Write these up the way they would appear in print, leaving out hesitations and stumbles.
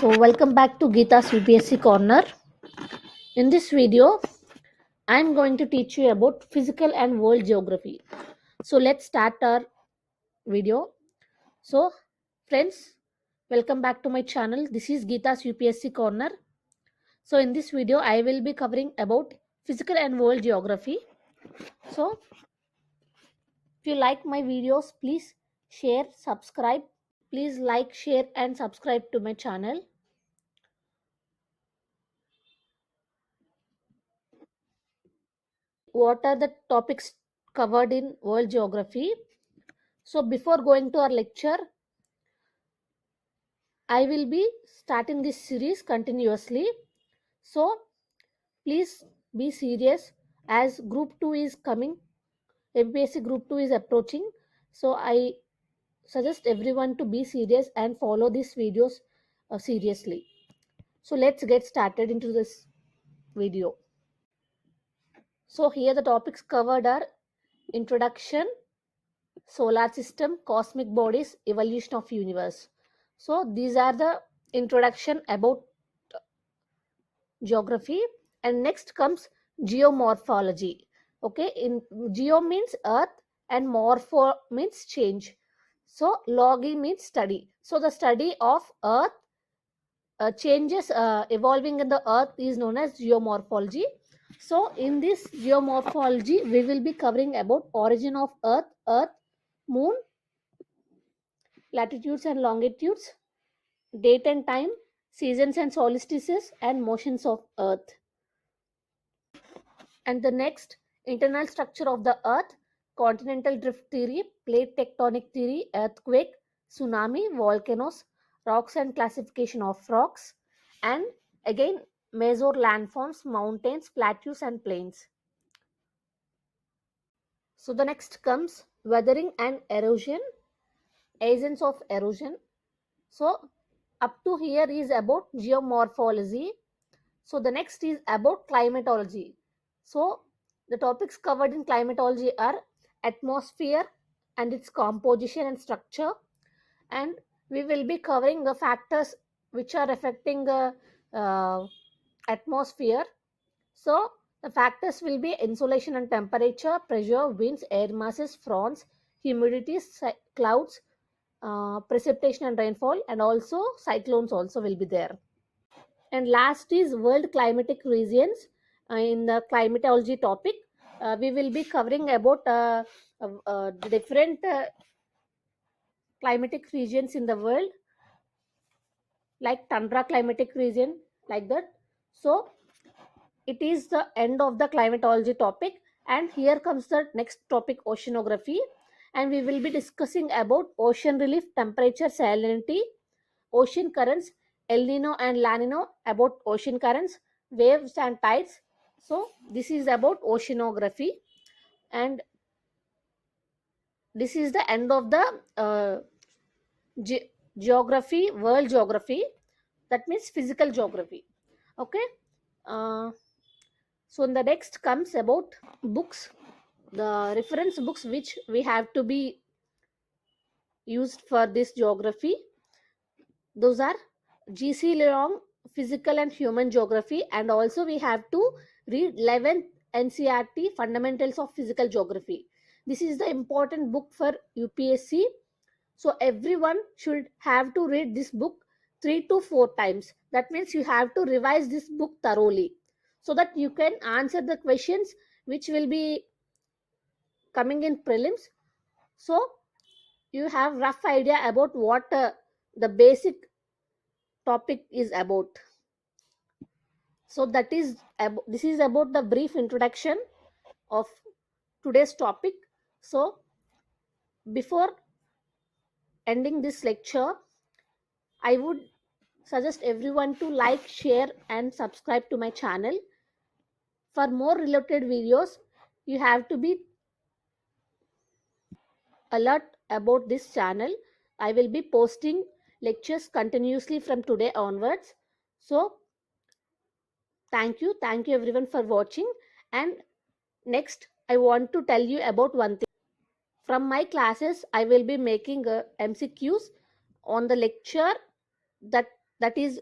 So welcome back to Geeta's UPSC Corner. In this video, I am going to teach you about physical and world geography. So let's start our video. So friends, welcome back to my channel. This is Geeta's UPSC Corner. So in this video, I will be covering about physical and world geography. So if you like my videos, please share, subscribe. Please like, share and subscribe to my channel. What are the topics covered in world geography? So before going to our lecture, I will be starting this series continuously. So please be serious as group 2 is coming. APPSC group 2 is approaching. So I suggest everyone to be serious and follow these videos seriously. So let's get started into this video. So here the topics covered are introduction, solar system, cosmic bodies, evolution of universe. So these are the introduction about geography. And next comes geomorphology. Okay, in geo means earth and morpho means change. So logi means study. So the study of earth changes evolving in the earth is known as geomorphology. So in this geomorphology we will be covering about origin of earth, moon, latitudes and longitudes, date and time, seasons and solstices, and motions of earth. And the next, internal structure of the earth, continental drift theory, plate tectonic theory, earthquake, tsunami, volcanoes, rocks and classification of rocks, and again major landforms, mountains, plateaus and plains. So the next comes weathering and erosion, agents of erosion. So up to here is about geomorphology. So the next is about climatology. So the topics covered in climatology are atmosphere and its composition and structure, and we will be covering the factors which are affecting the atmosphere. So the factors will be insolation and temperature, pressure, winds, air masses, fronts, humidity, clouds, precipitation and rainfall, and also cyclones also will be there. And last is world climatic regions. In the climatology topic, we will be covering about the different climatic regions in the world, like tundra climatic region, like that. So it is the end of the climatology topic, and here comes the next topic, oceanography. And we will be discussing about ocean relief, temperature, salinity, ocean currents, El Nino and La Nino, about ocean currents, waves and tides. So this is about oceanography, and this is the end of the geography, world geography. That means physical geography. Okay. Uh, so the next comes about books, the reference books which we have to be used for this geography. Those are GC Long, Physical and Human Geography, and also we have to read 11th NCRT, Fundamentals of Physical Geography. This is the important book for UPSC. So everyone should have to read this book 3 to 4 times. That means you have to revise this book thoroughly so that you can answer the questions which will be coming in prelims. So you have rough idea about what the basic topic is about. So that is this is about the brief introduction of today's topic. So before ending this lecture, I would suggest everyone to like, share and subscribe to my channel. For more related videos, you have to be alert about this channel. I will be posting lectures continuously from today onwards. So thank you everyone for watching. And next I want to tell you about one thing. From my classes I will be making MCQs on the lecture that is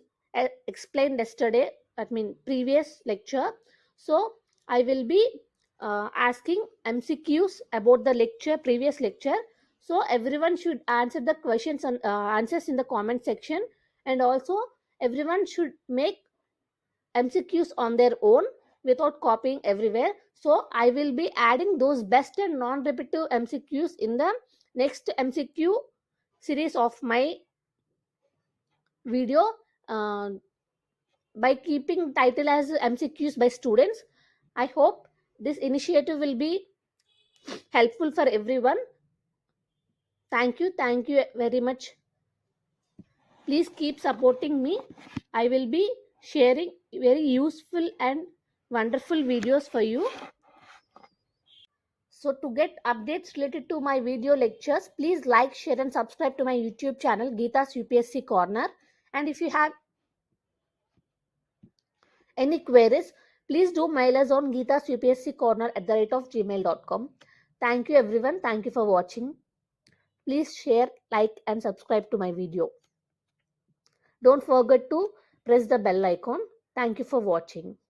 explained yesterday, that means previous lecture. So I will be asking MCQs about the lecture, previous lecture. So everyone should answer the questions and answers in the comment section, and also everyone should make MCQs on their own without copying everywhere. So I will be adding those best and non-repetitive MCQs in the next MCQ series of my video, uh, by keeping title as MCQs by students. I hope this initiative will be helpful for everyone. Thank you very much. Please keep supporting me. I will be sharing very useful and wonderful videos for you. So to get updates related to my video lectures, please like, share and subscribe to my YouTube channel Geeta's UPSC Corner. And if you have any queries, please do mail us on Geeta's UPSC Corner at the rate of gmail.com. Thank you everyone. Thank you for watching. Please share, like and subscribe to my video. Don't forget to press the bell icon. Thank you for watching.